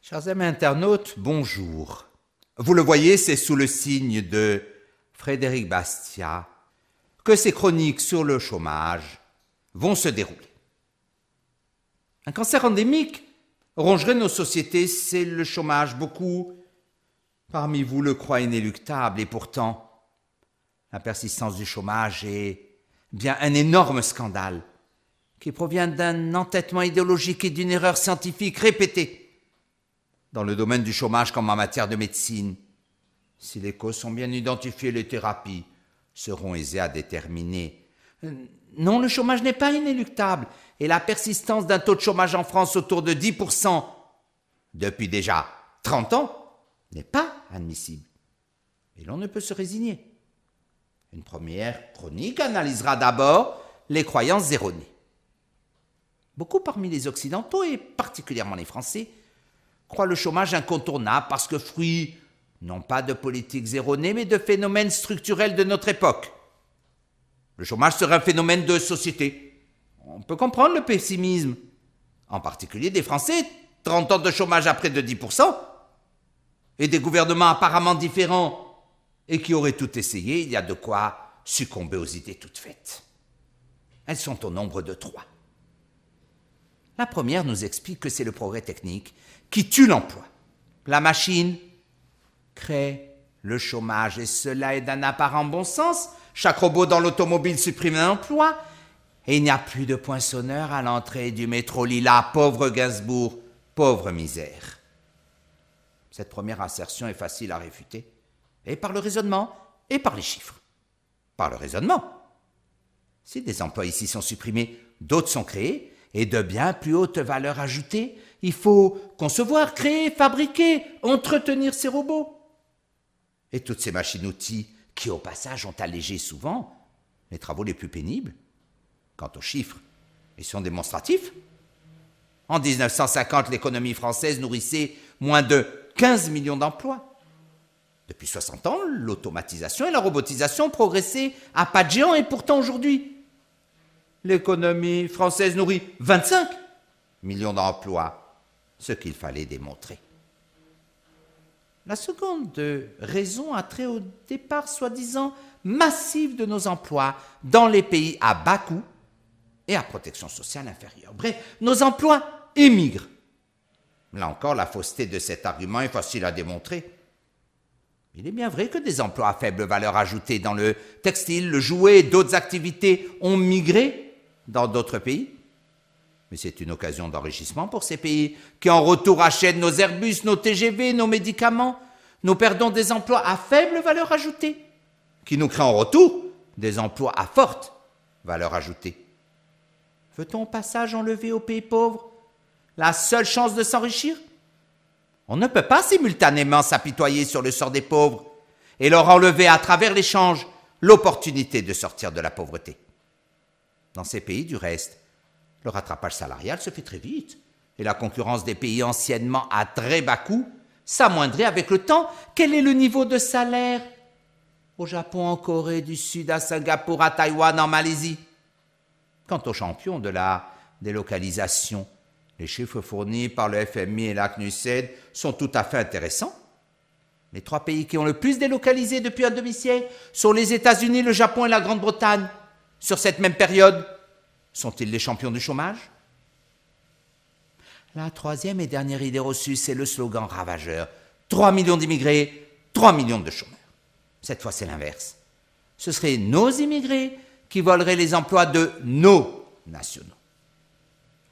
Chers amis internautes, bonjour. Vous le voyez, c'est sous le signe de Frédéric Bastiat que ces chroniques sur le chômage vont se dérouler. Un cancer endémique rongerait nos sociétés, c'est le chômage. Beaucoup parmi vous le croient inéluctable et pourtant, la persistance du chômage est bien un énorme scandale qui provient d'un entêtement idéologique et d'une erreur scientifique répétée. Dans le domaine du chômage comme en matière de médecine, si les causes sont bien identifiées, les thérapies seront aisées à déterminer. Non, le chômage n'est pas inéluctable et la persistance d'un taux de chômage en France autour de 10% depuis déjà 30 ans n'est pas admissible. Et l'on ne peut se résigner. Une première chronique analysera d'abord les croyances erronées. Beaucoup parmi les Occidentaux, et particulièrement les Français, croient le chômage incontournable parce que fruit, non pas de politiques erronées, mais de phénomènes structurels de notre époque. Le chômage serait un phénomène de société. On peut comprendre le pessimisme, en particulier des Français, 30 ans de chômage à près de 10%, et des gouvernements apparemment différents, et qui auraient tout essayé, il y a de quoi succomber aux idées toutes faites. Elles sont au nombre de 3. La première nous explique que c'est le progrès technique qui tue l'emploi. La machine crée le chômage et cela est d'un apparent bon sens. Chaque robot dans l'automobile supprime un emploi et il n'y a plus de poinçonneur à l'entrée du métro Lila. Pauvre Gainsbourg, pauvre misère. Cette première assertion est facile à réfuter et par le raisonnement et par les chiffres. Par le raisonnement. Si des emplois ici sont supprimés, d'autres sont créés et de bien plus haute valeur ajoutée. Il faut concevoir, créer, fabriquer, entretenir ces robots. Et toutes ces machines-outils qui, au passage, ont allégé souvent les travaux les plus pénibles. Quant aux chiffres, ils sont démonstratifs. En 1950, l'économie française nourrissait moins de 15 millions d'emplois. Depuis 60 ans, l'automatisation et la robotisation ont progressé à pas de géant et pourtant aujourd'hui, l'économie française nourrit 25 millions d'emplois. Ce qu'il fallait démontrer. La seconde raison a trait au départ soi-disant massif de nos emplois dans les pays à bas coût et à protection sociale inférieure. Bref, nos emplois émigrent. Là encore, la fausseté de cet argument est facile à démontrer. Il est bien vrai que des emplois à faible valeur ajoutée dans le textile, le jouet et d'autres activités ont migré dans d'autres pays. Mais c'est une occasion d'enrichissement pour ces pays qui en retour achètent nos Airbus, nos TGV, nos médicaments. Nous perdons des emplois à faible valeur ajoutée qui nous créent en retour des emplois à forte valeur ajoutée. Veut-on au passage enlever aux pays pauvres la seule chance de s'enrichir? On ne peut pas simultanément s'apitoyer sur le sort des pauvres et leur enlever à travers l'échange l'opportunité de sortir de la pauvreté. Dans ces pays, du reste, le rattrapage salarial se fait très vite et la concurrence des pays anciennement à très bas coût s'amoindrit avec le temps. Quel est le niveau de salaire au Japon, en Corée du Sud, à Singapour, à Taïwan, en Malaisie? Quant aux champions de la délocalisation, les chiffres fournis par le FMI et la CNUSED sont tout à fait intéressants. Les 3 pays qui ont le plus délocalisé depuis un demi-siècle sont les États-Unis, le Japon et la Grande-Bretagne. Sur cette même période, sont-ils les champions du chômage? La troisième et dernière idée reçue, c'est le slogan ravageur. 3 millions d'immigrés, 3 millions de chômeurs. Cette fois, c'est l'inverse. Ce seraient nos immigrés qui voleraient les emplois de nos nationaux.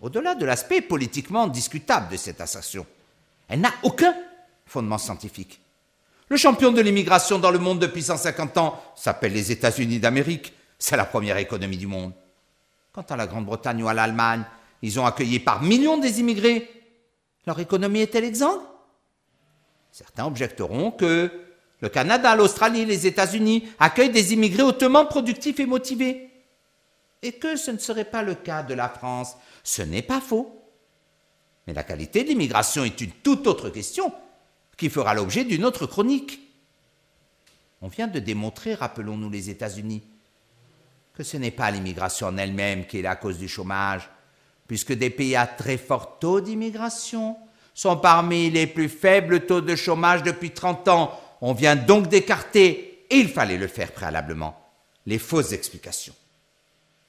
Au-delà de l'aspect politiquement discutable de cette assertion, elle n'a aucun fondement scientifique. Le champion de l'immigration dans le monde depuis 150 ans s'appelle les États-Unis d'Amérique. C'est la première économie du monde. Quant à la Grande-Bretagne ou à l'Allemagne, ils ont accueilli par millions des immigrés. Leur économie est-elle exsangue? Certains objecteront que le Canada, l'Australie, les États-Unis accueillent des immigrés hautement productifs et motivés. Et que ce ne serait pas le cas de la France. Ce n'est pas faux. Mais la qualité de l'immigration est une toute autre question qui fera l'objet d'une autre chronique. On vient de démontrer, rappelons-nous les États-Unis, que ce n'est pas l'immigration en elle-même qui est la cause du chômage, puisque des pays à très fort taux d'immigration sont parmi les plus faibles taux de chômage depuis 30 ans. On vient donc d'écarter, et il fallait le faire préalablement, les fausses explications.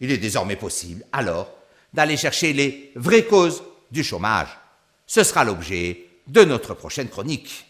Il est désormais possible, alors, d'aller chercher les vraies causes du chômage. Ce sera l'objet de notre prochaine chronique.